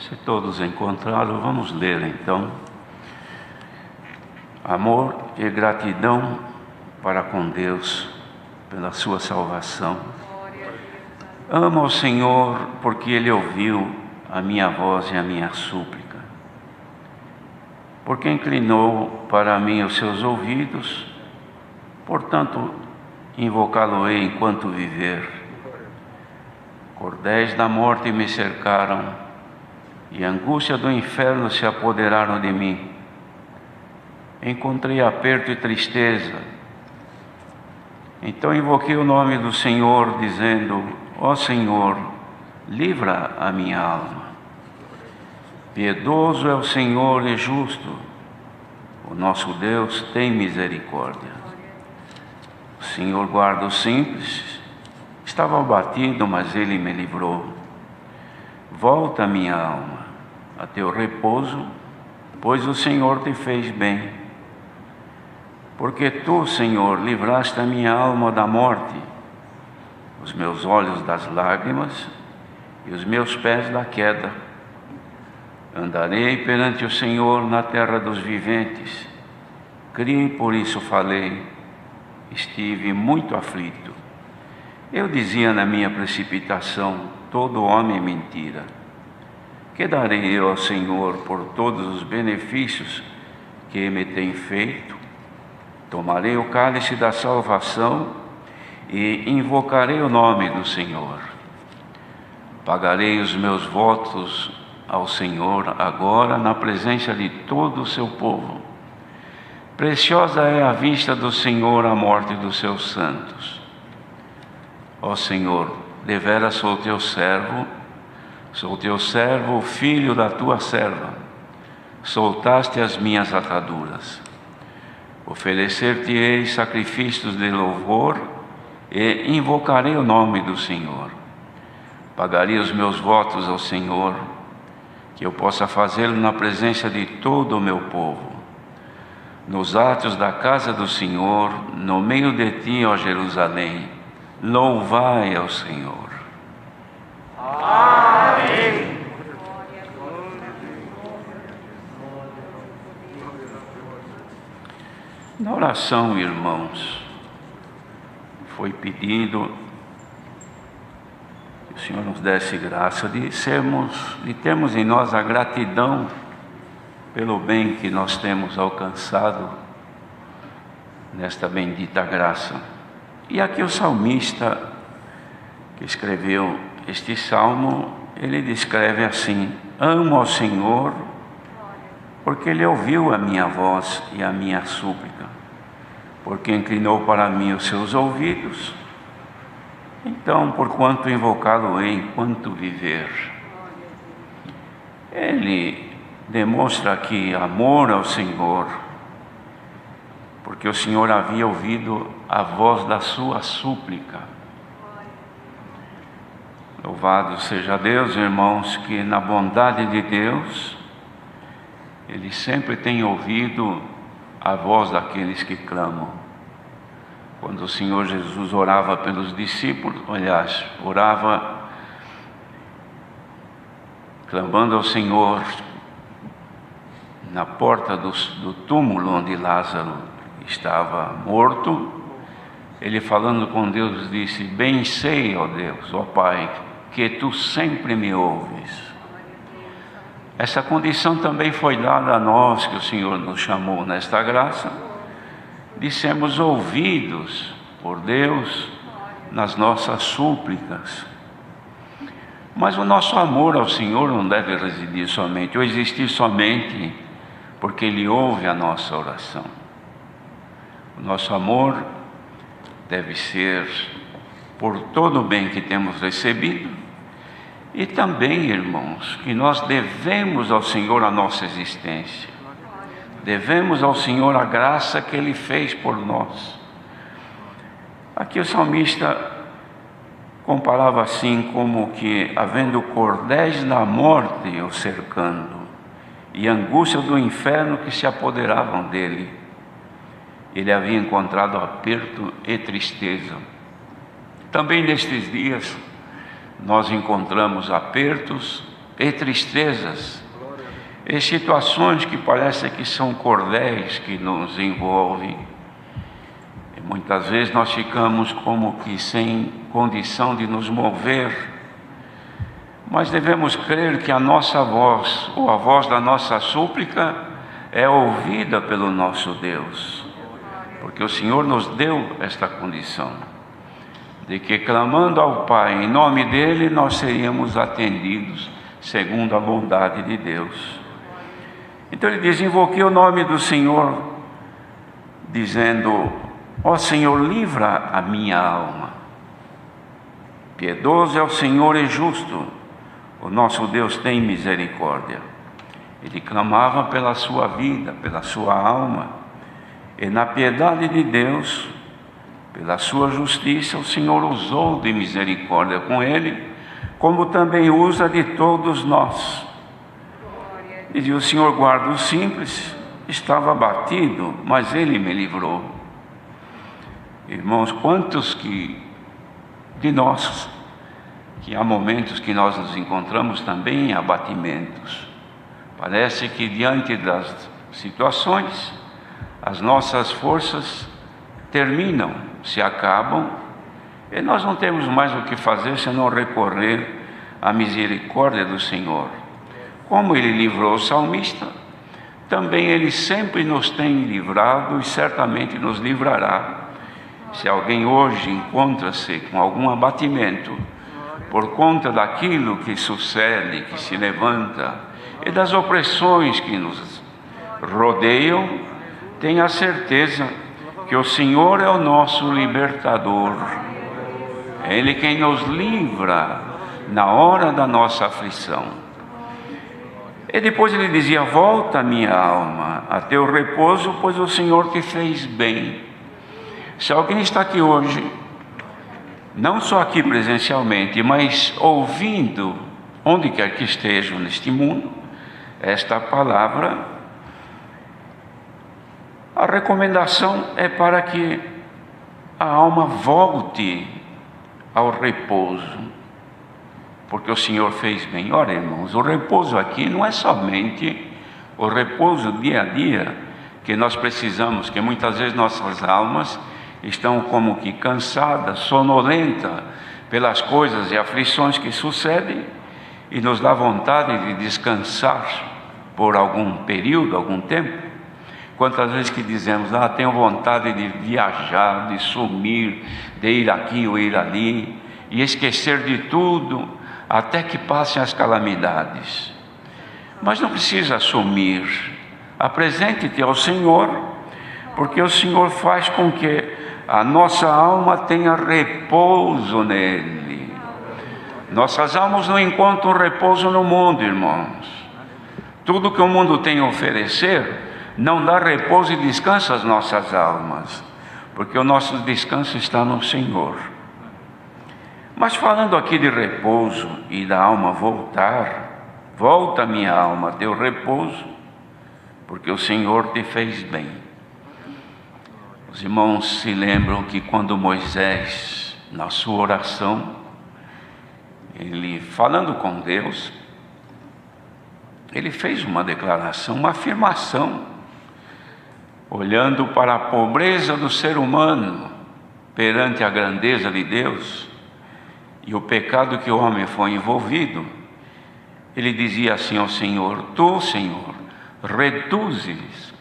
Se todos encontraram, vamos ler então. Amor e gratidão para com Deus pela sua salvação. Amo ao Senhor porque Ele ouviu a minha voz e a minha súplica, porque inclinou para mim os seus ouvidos, portanto invocá-lo-ei enquanto viver. Cordéis da morte me cercaram, e a angústia do inferno se apoderaram de mim. Encontrei aperto e tristeza. Então invoquei o nome do Senhor, dizendo: ó Senhor, livra a minha alma. Piedoso é o Senhor e justo. O nosso Deus tem misericórdia. O Senhor guarda os simples. Estava abatido, mas Ele me livrou. Volta, minha alma, a teu repouso, pois o Senhor te fez bem. Porque tu, Senhor, livraste a minha alma da morte, os meus olhos das lágrimas e os meus pés da queda. Andarei perante o Senhor na terra dos viventes. Criei, por isso falei. Estive muito aflito. Eu dizia na minha precipitação: todo homem é mentira. Que darei eu ao Senhor por todos os benefícios que me tem feito? Tomarei o cálice da salvação e invocarei o nome do Senhor. Pagarei os meus votos ao Senhor agora na presença de todo o seu povo. Preciosa é a vista do Senhor a morte dos seus santos. Ó Senhor, deveras sou teu servo, filho da tua serva. Soltaste as minhas ataduras. Oferecer-te-ei sacrifícios de louvor e invocarei o nome do Senhor. Pagarei os meus votos ao Senhor, que eu possa fazê-lo na presença de todo o meu povo. Nos átrios da casa do Senhor, no meio de ti, ó Jerusalém, louvai ao Senhor. Amém. Na oração, irmãos, foi pedido que o Senhor nos desse graça de termos em nós a gratidão pelo bem que nós temos alcançado nesta bendita graça. E aqui o salmista que escreveu este salmo, ele descreve assim: amo ao Senhor porque Ele ouviu a minha voz e a minha súplica, porque inclinou para mim os seus ouvidos. Então, porquanto invocá-lo-ei enquanto viver. Ele demonstra aqui amor ao Senhor, porque o Senhor havia ouvido a voz da sua súplica. Louvado seja Deus, irmãos, que na bondade de Deus, Ele sempre tem ouvido a voz daqueles que clamam. Quando o Senhor Jesus orava pelos discípulos, aliás, orava clamando ao Senhor na porta do túmulo onde Lázaro estava morto, ele falando com Deus disse: bem sei, ó Deus, ó Pai, que tu sempre me ouves. Essa condição também foi dada a nós, que o Senhor nos chamou nesta graça, de sermos ouvidos por Deus nas nossas súplicas. Mas o nosso amor ao Senhor não deve residir somente, ou existir somente porque Ele ouve a nossa oração. O nosso amor deve ser por todo o bem que temos recebido, e também, irmãos, que nós devemos ao Senhor a nossa existência. Devemos ao Senhor a graça que Ele fez por nós. Aqui o salmista comparava assim, como que havendo cordéis da morte o cercando, e angústia do inferno que se apoderavam dele. Ele havia encontrado aperto e tristeza. Também nestes dias nós encontramos apertos e tristezas, e situações que parecem que são cordéis que nos envolvem. E muitas vezes nós ficamos como que sem condição de nos mover, mas devemos crer que a nossa voz, ou a voz da nossa súplica, é ouvida pelo nosso Deus, porque o Senhor nos deu esta condição, de que clamando ao Pai em nome dEle, nós seríamos atendidos segundo a bondade de Deus. Então ele diz: invoquei o nome do Senhor, dizendo: ó Senhor, livra a minha alma. Piedoso é o Senhor e justo, o nosso Deus tem misericórdia. Ele clamava pela sua vida, pela sua alma, e na piedade de Deus, pela sua justiça, o Senhor usou de misericórdia com ele, como também usa de todos nós. E o Senhor guarda o simples, estava abatido, mas Ele me livrou. Irmãos, quantos de nós, que há momentos que nós nos encontramos também em abatimentos. Parece que diante das situações, as nossas forças terminam, se acabam, e nós não temos mais o que fazer senão recorrer à misericórdia do Senhor. Como Ele livrou o salmista, também Ele sempre nos tem livrado e certamente nos livrará. Se alguém hoje encontra-se com algum abatimento por conta daquilo que sucede, que se levanta, e das opressões que nos rodeiam, tenha certeza que o Senhor é o nosso libertador. É Ele quem nos livra na hora da nossa aflição. E depois ele dizia: volta minha alma a teu repouso, pois o Senhor te fez bem. Se alguém está aqui hoje, não só aqui presencialmente, mas ouvindo, onde quer que estejam neste mundo, esta palavra, a recomendação é para que a alma volte ao repouso, porque o Senhor fez bem. Ora, irmãos, o repouso aqui não é somente o repouso dia a dia que nós precisamos, que muitas vezes nossas almas estão como que cansadas, sonolentas pelas coisas e aflições que sucedem, e nos dá vontade de descansar por algum período, algum tempo. Quantas vezes que dizemos: tenho vontade de viajar, de sumir, de ir aqui ou ir ali, e esquecer de tudo, até que passem as calamidades. Mas não precisa sumir. Apresente-te ao Senhor, porque o Senhor faz com que a nossa alma tenha repouso nele. Nossas almas não encontram repouso no mundo, irmãos. Tudo que o mundo tem a oferecer não dá repouso e descanso às nossas almas, porque o nosso descanso está no Senhor. Mas falando aqui de repouso e da alma voltar, volta minha alma a teu repouso, porque o Senhor te fez bem. Os irmãos se lembram que quando Moisés, na sua oração, ele falando com Deus, ele fez uma declaração, uma afirmação, olhando para a pobreza do ser humano perante a grandeza de Deus, e o pecado que o homem foi envolvido. Ele dizia assim ao Senhor: tu, Senhor, reduzes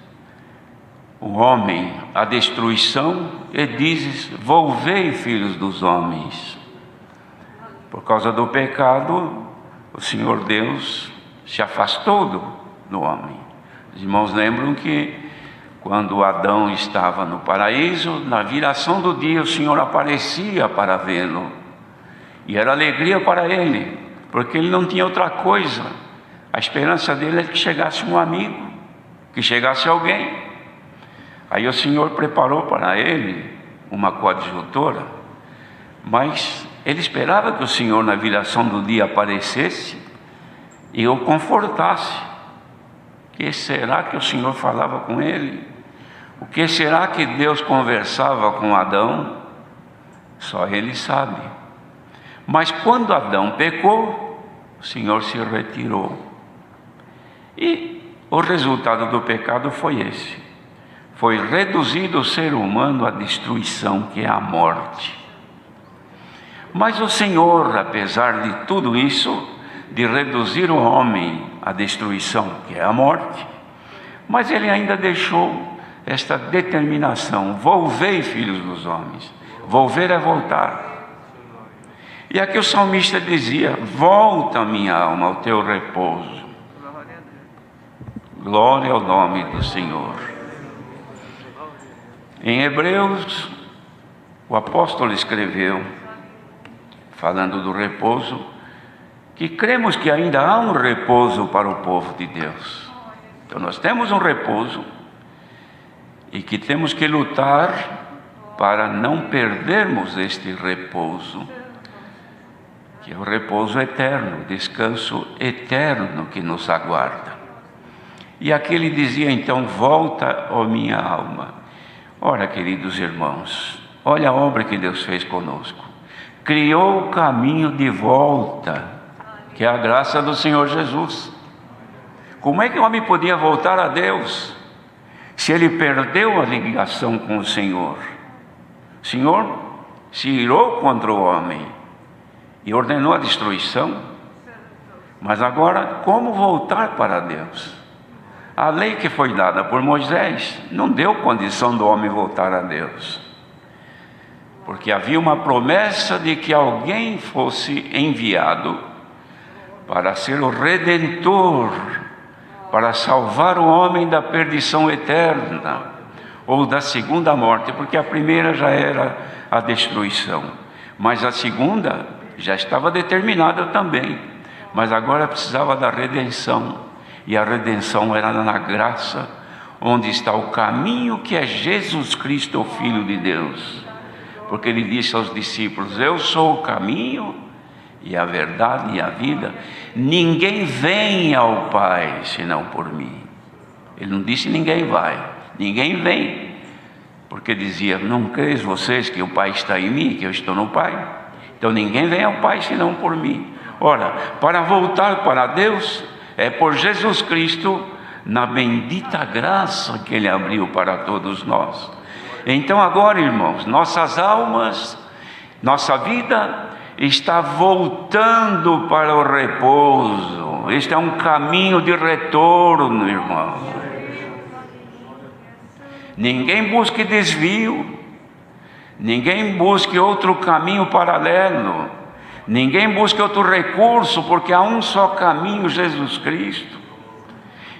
o homem à destruição e dizes: volvei, filhos dos homens. Por causa do pecado, o Senhor Deus se afastou do homem. Os irmãos lembram que quando Adão estava no paraíso, na viração do dia, o Senhor aparecia para vê-lo. E era alegria para ele, porque ele não tinha outra coisa. A esperança dele é que chegasse um amigo, que chegasse alguém. Aí o Senhor preparou para ele uma coadjutora, mas ele esperava que o Senhor, na viração do dia, aparecesse e o confortasse. O que será que o Senhor falava com ele? O que será que Deus conversava com Adão? Só ele sabe. Mas quando Adão pecou, o Senhor se retirou. E o resultado do pecado foi esse. Foi reduzido o ser humano à destruição, que é a morte. Mas o Senhor, apesar de tudo isso, de reduzir o homem à destruição, que é a morte, mas Ele ainda deixou esta determinação: volvei, filhos dos homens. Volver é voltar. E aqui o salmista dizia: volta, minha alma, ao teu repouso. Glória ao nome do Senhor. Em Hebreus, o apóstolo escreveu, falando do repouso, que cremos que ainda há um repouso para o povo de Deus. Então nós temos um repouso e que temos que lutar para não perdermos este repouso, que é o repouso eterno, o descanso eterno que nos aguarda. E aqui ele dizia então: volta, ó minha alma. Ora, queridos irmãos, olha a obra que Deus fez conosco. Criou o caminho de volta, que é a graça do Senhor Jesus. Como é que o homem podia voltar a Deus se ele perdeu a ligação com o Senhor? O Senhor se irou contra o homem e ordenou a destruição. Mas agora, como voltar para Deus? A lei que foi dada por Moisés não deu condição do homem voltar a Deus, porque havia uma promessa de que alguém fosse enviado para ser o Redentor, para salvar o homem da perdição eterna, ou da segunda morte, porque a primeira já era a destruição, mas a segunda já estava determinada também, mas agora precisava da redenção. E a redenção era na graça, onde está o caminho, que é Jesus Cristo, o Filho de Deus. Porque Ele disse aos discípulos: eu sou o caminho e a verdade e a vida. Ninguém vem ao Pai senão por mim. Ele não disse ninguém vai, ninguém vem. Porque dizia: não creis vocês que o Pai está em mim, que eu estou no Pai? Então ninguém vem ao Pai senão por mim. Ora, para voltar para Deus, é por Jesus Cristo, na bendita graça que Ele abriu para todos nós. Então agora, irmãos, nossas almas, nossa vida está voltando para o repouso. Este é um caminho de retorno, irmãos. Ninguém busque desvio, ninguém busque outro caminho paralelo. Ninguém busca outro recurso, porque há um só caminho, Jesus Cristo.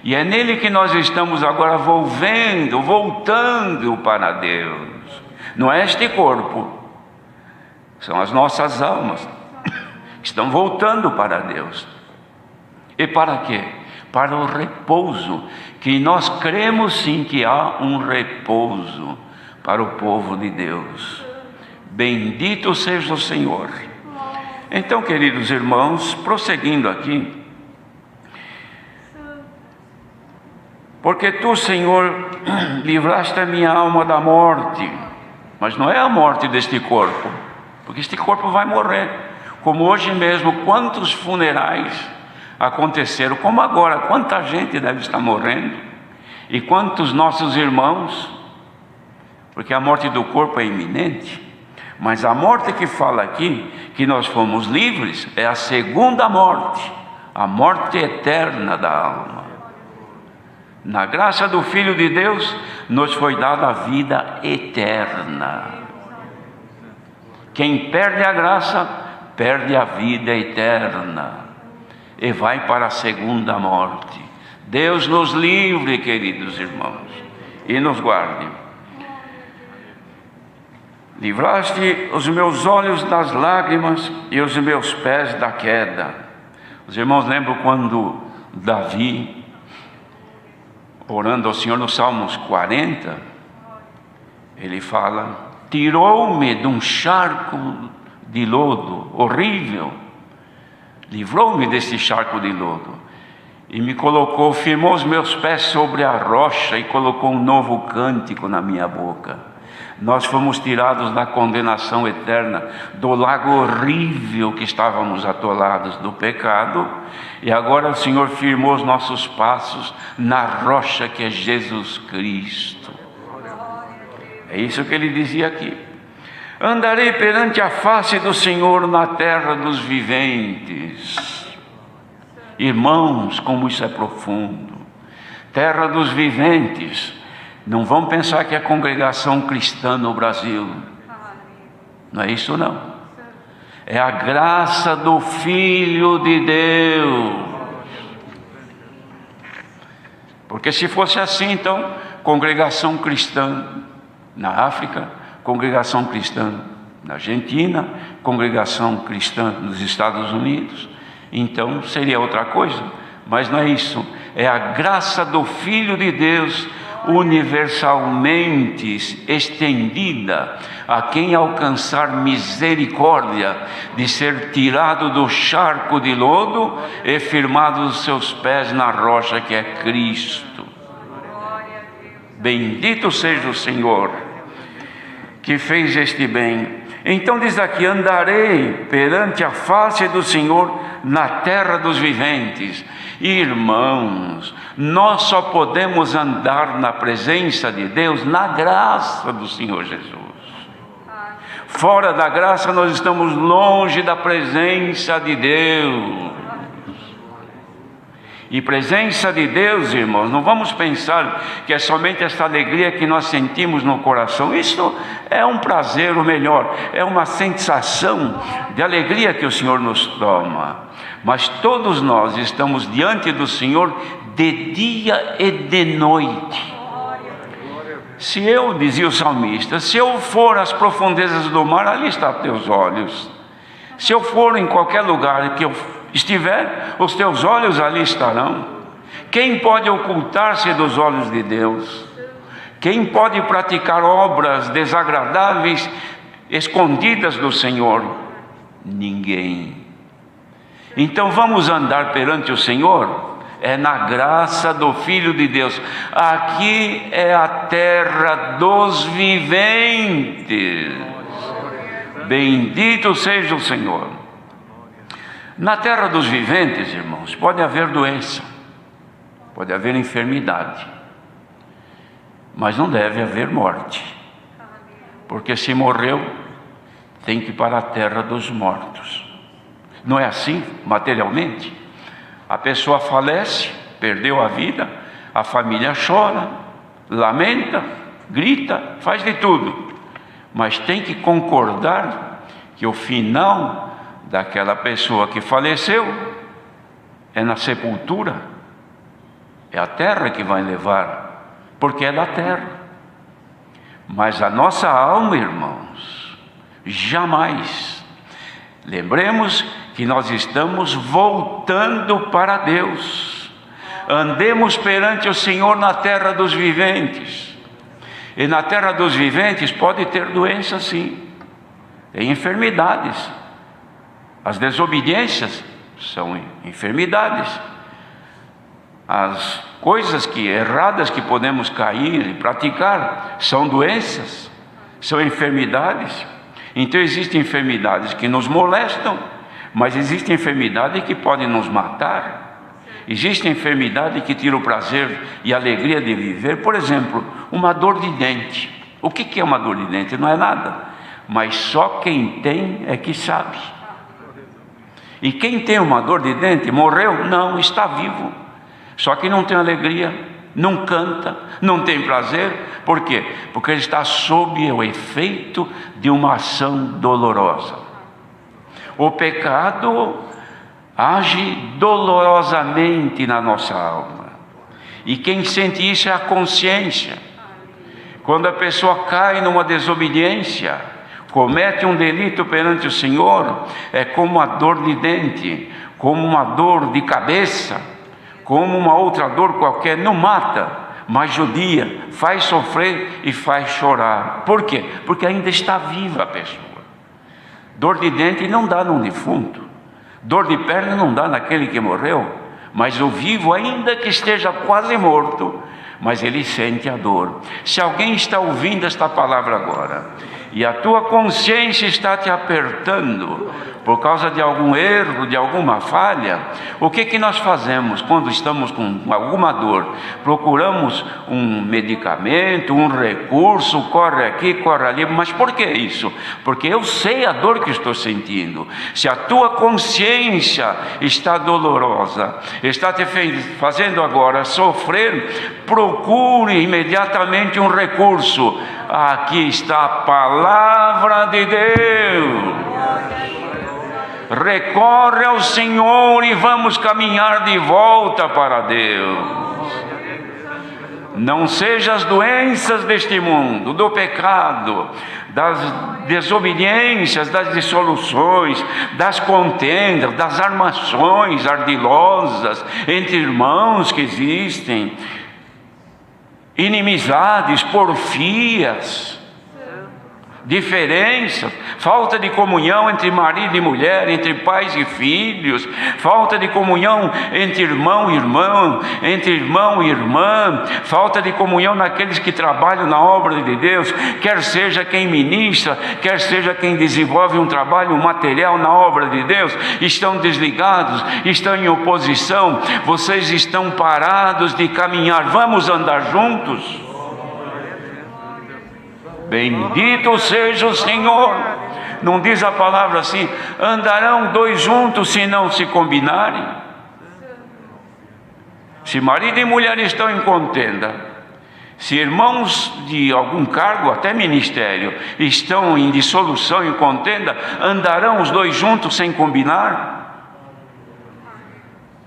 E é nele que nós estamos agora voltando para Deus. Não é este corpo, são as nossas almas que estão voltando para Deus. E para quê? Para o repouso, que nós cremos sim que há um repouso para o povo de Deus. Bendito seja o Senhor. Então, queridos irmãos, prosseguindo aqui, porque tu, Senhor, livraste a minha alma da morte, mas não é a morte deste corpo, porque este corpo vai morrer, como hoje mesmo, quantos funerais aconteceram, como agora, quanta gente deve estar morrendo, e quantos nossos irmãos, porque a morte do corpo é iminente. Mas a morte que fala aqui, que nós fomos livres, é a segunda morte, a morte eterna da alma. Na graça do Filho de Deus, nos foi dada a vida eterna. Quem perde a graça, perde a vida eterna e vai para a segunda morte. Deus nos livre, queridos irmãos, e nos guarde. Livraste os meus olhos das lágrimas e os meus pés da queda. Os irmãos lembram quando Davi, orando ao Senhor no Salmos 40, ele fala: tirou-me de um charco de lodo horrível, livrou-me desse charco de lodo e me colocou, firmou os meus pés sobre a rocha e colocou um novo cântico na minha boca. Nós fomos tirados da condenação eterna, do lago horrível que estávamos atolados do pecado, e agora o Senhor firmou os nossos passos na rocha que é Jesus Cristo. É isso que ele dizia aqui: andarei perante a face do Senhor na terra dos viventes. Irmãos, como isso é profundo. Terra dos viventes. Não vamos pensar que é congregação cristã no Brasil. Não é isso não. É a graça do Filho de Deus. Porque se fosse assim, então, congregação cristã na África, congregação cristã na Argentina, congregação cristã nos Estados Unidos, então seria outra coisa. Mas não é isso. É a graça do Filho de Deus universalmente estendida a quem alcançar misericórdia de ser tirado do charco de lodo e firmado os seus pés na rocha que é Cristo. Bendito seja o Senhor que fez este bem. Então diz aqui: andarei perante a face do Senhor na terra dos viventes. Irmãos, nós só podemos andar na presença de Deus na graça do Senhor Jesus. Fora da graça nós estamos longe da presença de Deus. E presença de Deus, irmãos, não vamos pensar que é somente essa alegria que nós sentimos no coração. Isso é um prazer, ou melhor, é uma sensação de alegria que o Senhor nos toma. Mas todos nós estamos diante do Senhor de dia e de noite. Se eu, dizia o salmista, se eu for às profundezas do mar, ali está teus olhos. Se eu for em qualquer lugar que eu estiver, os teus olhos ali estarão. Quem pode ocultar-se dos olhos de Deus? Quem pode praticar obras desagradáveis, escondidas do Senhor? Ninguém. Então vamos andar perante o Senhor, é na graça do Filho de Deus. Aqui é a terra dos viventes. Bendito seja o Senhor. Na terra dos viventes, irmãos, pode haver doença, pode haver enfermidade, mas não deve haver morte, porque se morreu, tem que ir para a terra dos mortos. Não é assim materialmente? A pessoa falece, perdeu a vida, a família chora, lamenta, grita, faz de tudo, mas tem que concordar que o final daquela pessoa que faleceu é na sepultura, é a terra que vai levar, porque é da terra. Mas a nossa alma, irmãos, jamais. Lembremos que nós estamos voltando para Deus. Andemos perante o Senhor na terra dos viventes. E na terra dos viventes pode ter doença, sim, tem enfermidades. As desobediências são enfermidades. As coisas erradas que podemos cair e praticar são doenças, são enfermidades. Então existem enfermidades que nos molestam, mas existem enfermidades que podem nos matar. Existe enfermidade que tira o prazer e a alegria de viver. Por exemplo, uma dor de dente. O que é uma dor de dente? Não é nada, mas só quem tem é que sabe. E quem tem uma dor de dente, morreu? Não, está vivo. Só que não tem alegria, não canta, não tem prazer. Por quê? Porque ele está sob o efeito de uma ação dolorosa. O pecado age dolorosamente na nossa alma. E quem sente isso é a consciência. Quando a pessoa cai numa desobediência, comete um delito perante o Senhor, é como uma dor de dente, como uma dor de cabeça, como uma outra dor qualquer, não mata, mas judia, faz sofrer e faz chorar. Por quê? Porque ainda está viva a pessoa. Dor de dente não dá num defunto, dor de perna não dá naquele que morreu, Mas o vivo, ainda que esteja quase morto, mas ele sente a dor. Se alguém está ouvindo esta palavra agora, e a tua consciência está te apertando por causa de algum erro, de alguma falha, o que nós fazemos quando estamos com alguma dor? Procuramos um medicamento, um recurso, corre aqui, corre ali. Mas por que isso? Porque eu sei a dor que estou sentindo. Se a tua consciência está dolorosa, está te fazendo agora sofrer, procure imediatamente um recurso. Aqui está a palavra de Deus. Recorre ao Senhor e vamos caminhar de volta para Deus. Não seja as doenças deste mundo, do pecado, das desobediências, das dissoluções, das contendas, das armações ardilosas entre irmãos que existem, inimizades, porfias, diferenças, falta de comunhão entre marido e mulher, entre pais e filhos, falta de comunhão entre irmão e irmão, entre irmão e irmã, falta de comunhão naqueles que trabalham na obra de Deus, quer seja quem ministra, quer seja quem desenvolve um trabalho material na obra de Deus, estão desligados, estão em oposição, vocês estão parados de caminhar. Vamos andar juntos? Bendito seja o Senhor. Não diz a palavra assim: andarão dois juntos se não se combinarem? Se marido e mulher estão em contenda, se irmãos de algum cargo, até ministério, estão em dissolução, em contenda, andarão os dois juntos sem combinar?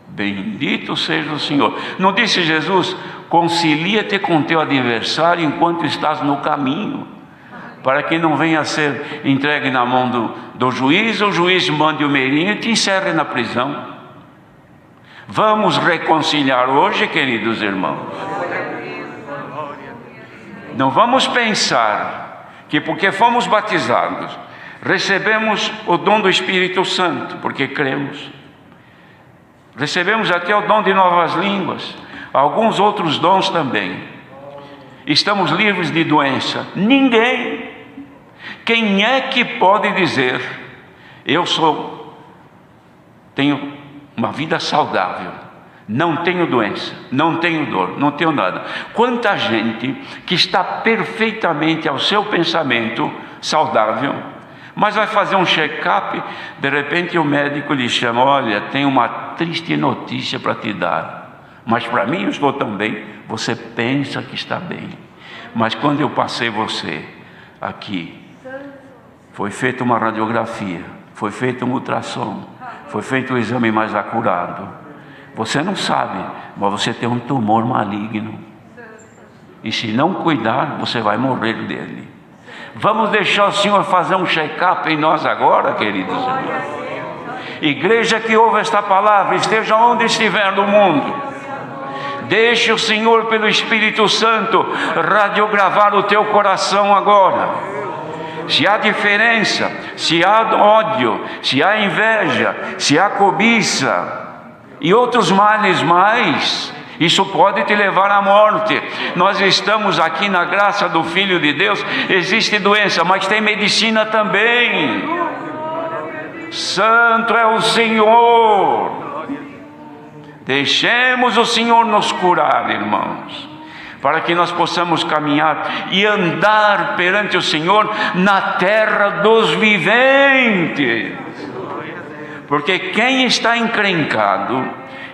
Bendito seja o Senhor. Não disse Jesus: concilia-te com teu adversário enquanto estás no caminho, para que não venha a ser entregue na mão do juiz, o juiz mande o meirinho e te encerre na prisão. Vamos reconciliar hoje, queridos irmãos. Não vamos pensar que porque fomos batizados, recebemos o dom do Espírito Santo, porque cremos. Recebemos até o dom de novas línguas, alguns outros dons também. Estamos livres de doença. Ninguém. Quem é que pode dizer: tenho uma vida saudável, não tenho doença, não tenho dor, não tenho nada? Quanta gente que está perfeitamente ao seu pensamento saudável, mas vai fazer um check-up, de repente o médico lhe chama: olha, tem uma triste notícia para te dar, mas para mim eu estou tão bem. Você pensa que está bem, mas quando eu passei você aqui, foi feita uma radiografia, foi feito um ultrassom, foi feito um exame mais acurado. Você não sabe, mas você tem um tumor maligno, e se não cuidar, você vai morrer dele. Vamos deixar o Senhor fazer um check-up em nós agora, queridos irmãos. Igreja que ouve esta palavra, esteja onde estiver no mundo, deixe o Senhor, pelo Espírito Santo, radiogravar o teu coração agora. Se há diferença, se há ódio, se há inveja, se há cobiça e outros males mais, isso pode te levar à morte. Nós estamos aqui na graça do Filho de Deus. Existe doença, mas tem medicina também. Santo é o Senhor. Deixemos o Senhor nos curar, irmãos, para que nós possamos caminhar e andar perante o Senhor na terra dos viventes. Porque quem está encrencado,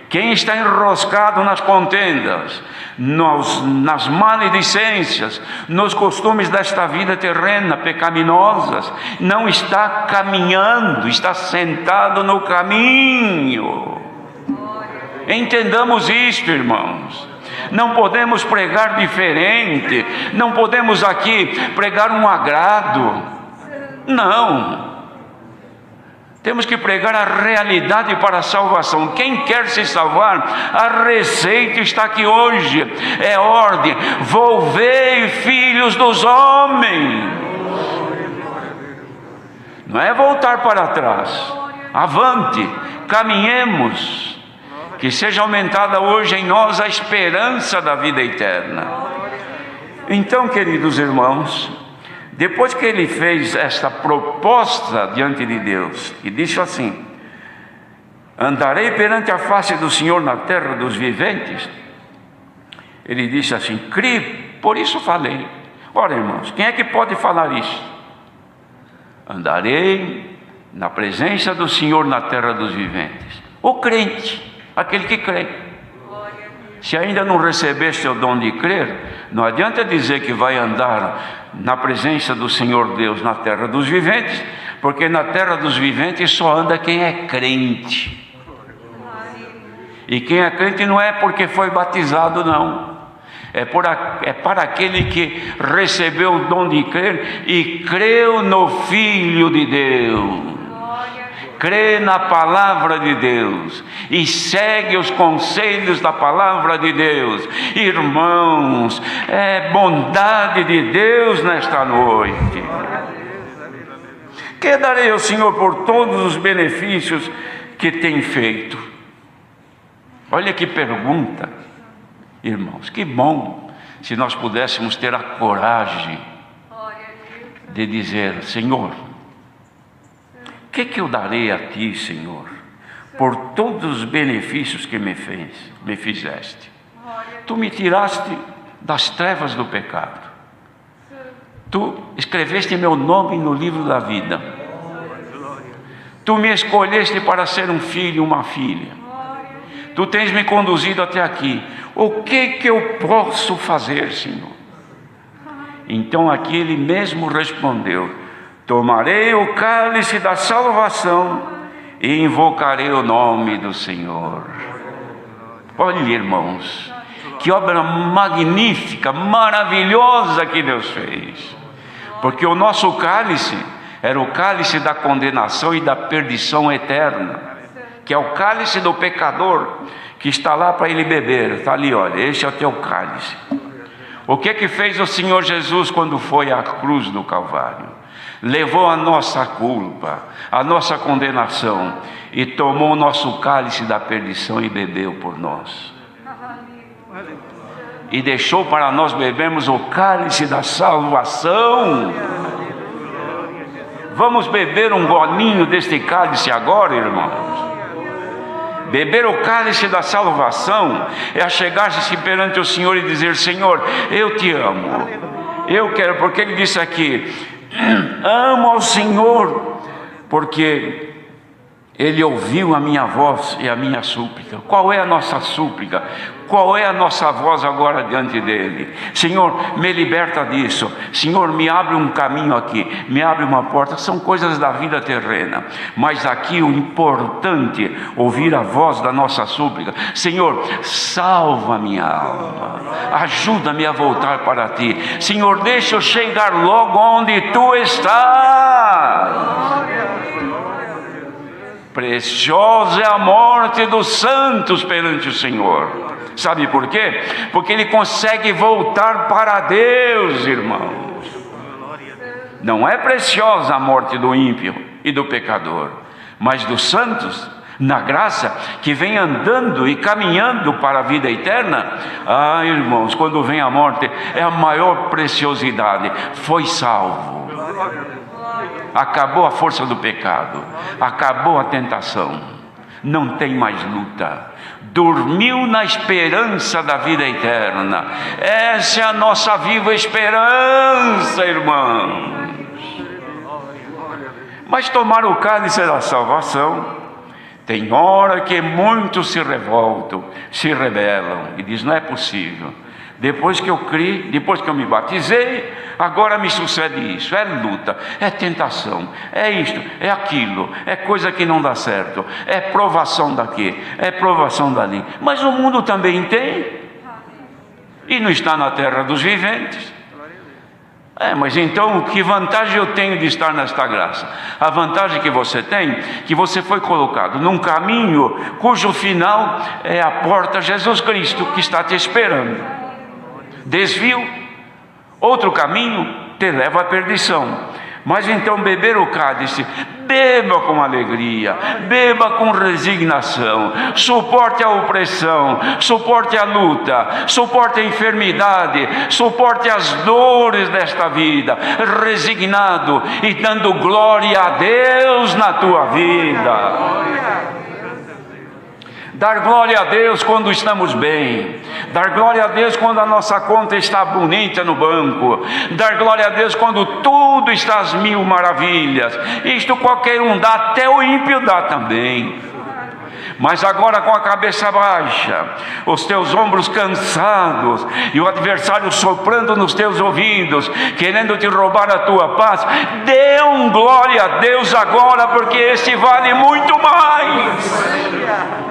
quem está enroscado nas contendas, nas maledicências, nos costumes desta vida terrena, pecaminosas, não está caminhando, está sentado no caminho. Entendamos isto, irmãos. Não podemos pregar diferente, não podemos aqui pregar um agrado, não. Temos que pregar a realidade para a salvação. Quem quer se salvar, a receita está aqui hoje, é ordem: volvei, filhos dos homens. Não é voltar para trás, avante, caminhemos. Que seja aumentada hoje em nós a esperança da vida eterna. Então, queridos irmãos, depois que ele fez esta proposta diante de Deus, e disse assim: andarei perante a face do Senhor na terra dos viventes, ele disse assim: criei, por isso falei. Ora, irmãos, quem é que pode falar isso? Andarei na presença do Senhor na terra dos viventes. O crente, aquele que crê. Se ainda não recebeste o dom de crer, não adianta dizer que vai andar na presença do Senhor Deus na terra dos viventes, porque na terra dos viventes só anda quem é crente. E quem é crente não é porque foi batizado, não. É para aquele que recebeu o dom de crer e creu no Filho de Deus. Crê na palavra de Deus e segue os conselhos da palavra de Deus. Irmãos, é bondade de Deus nesta noite. Que darei ao Senhor por todos os benefícios que tem feito? Olha que pergunta, irmãos. Que bom se nós pudéssemos ter a coragem de dizer: Senhor, o que eu darei a Ti, Senhor, por todos os benefícios que me fizeste? Tu me tiraste das trevas do pecado. Tu escreveste meu nome no livro da vida. Tu me escolheste para ser um filho, uma filha. Tu tens me conduzido até aqui. O que eu posso fazer, Senhor? Então aqui ele mesmo respondeu: tomarei o cálice da salvação e invocarei o nome do Senhor. Olha, irmãos, que obra magnífica, maravilhosa que Deus fez. Porque o nosso cálice era o cálice da condenação e da perdição eterna, que é o cálice do pecador, que está lá para ele beber. Está ali, olha, este é o teu cálice. O que fez o Senhor Jesus quando foi à cruz do Calvário? Levou a nossa culpa, a nossa condenação, e tomou o nosso cálice da perdição e bebeu por nós. E deixou para nós bebermos o cálice da salvação. Vamos beber um golinho deste cálice agora, irmãos. Beber o cálice da salvação é achegar-se perante o Senhor e dizer: Senhor, eu te amo. Eu quero, porque ele disse aqui: amo ao Senhor, porque Ele ouviu a minha voz e a minha súplica. Qual é a nossa súplica? Qual é a nossa voz agora diante dEle? Senhor, me liberta disso. Senhor, me abre um caminho aqui, me abre uma porta. São coisas da vida terrena, mas aqui o importante, ouvir a voz da nossa súplica. Senhor, salva a minha alma, ajuda-me a voltar para Ti. Senhor, deixa eu chegar logo onde Tu estás. Preciosa é a morte dos santos perante o Senhor. Sabe por quê? Porque ele consegue voltar para Deus, irmãos. Não é preciosa a morte do ímpio e do pecador, mas dos santos, na graça, que vem andando e caminhando para a vida eterna. Ah, irmãos, quando vem a morte, é a maior preciosidade. Foi salvo. Acabou a força do pecado, acabou a tentação, não tem mais luta, dormiu na esperança da vida eterna. Essa é a nossa viva esperança, irmãos. Mas tomar o cálice da salvação, tem hora que muitos se revoltam, se rebelam e dizem: não é possível. Depois que eu criei, depois que eu me batizei, agora me sucede isso. É luta, é tentação, é isto, é aquilo, é coisa que não dá certo, é provação daqui, é provação dali. Mas o mundo também tem, e não está na terra dos viventes. Mas então, que vantagem eu tenho de estar nesta graça? A vantagem que você tem, que você foi colocado num caminho cujo final é a porta Jesus Cristo, que está te esperando. Desvio, outro caminho te leva à perdição. Mas então beber o cálice beba com alegria, beba com resignação, suporte a opressão, suporte a luta, suporte a enfermidade, suporte as dores desta vida, resignado e dando glória a Deus na tua vida. Dar glória a Deus quando estamos bem, dar glória a Deus quando a nossa conta está bonita no banco, dar glória a Deus quando tudo está às mil maravilhas. Isto qualquer um dá, até o ímpio dá também. Mas agora, com a cabeça baixa, os teus ombros cansados e o adversário soprando nos teus ouvidos, querendo te roubar a tua paz, dê um glória a Deus agora, porque esse vale muito mais.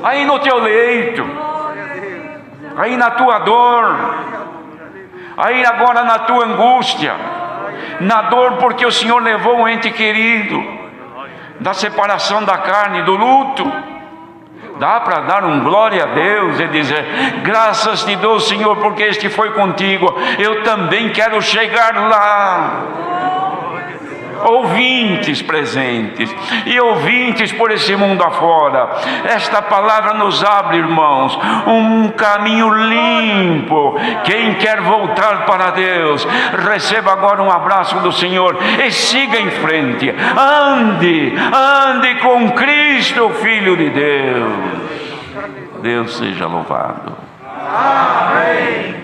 Aí no teu leito, aí na tua dor, aí agora na tua angústia, na dor porque o Senhor levou um ente querido, da separação da carne, do luto, dá para dar um glória a Deus e dizer: graças te dou, Senhor, porque este foi contigo, eu também quero chegar lá. Ouvintes presentes e ouvintes por esse mundo afora, esta palavra nos abre, irmãos, um caminho limpo. Quem quer voltar para Deus, receba agora um abraço do Senhor e siga em frente. Ande com Cristo, Filho de Deus. Deus seja louvado. Amém.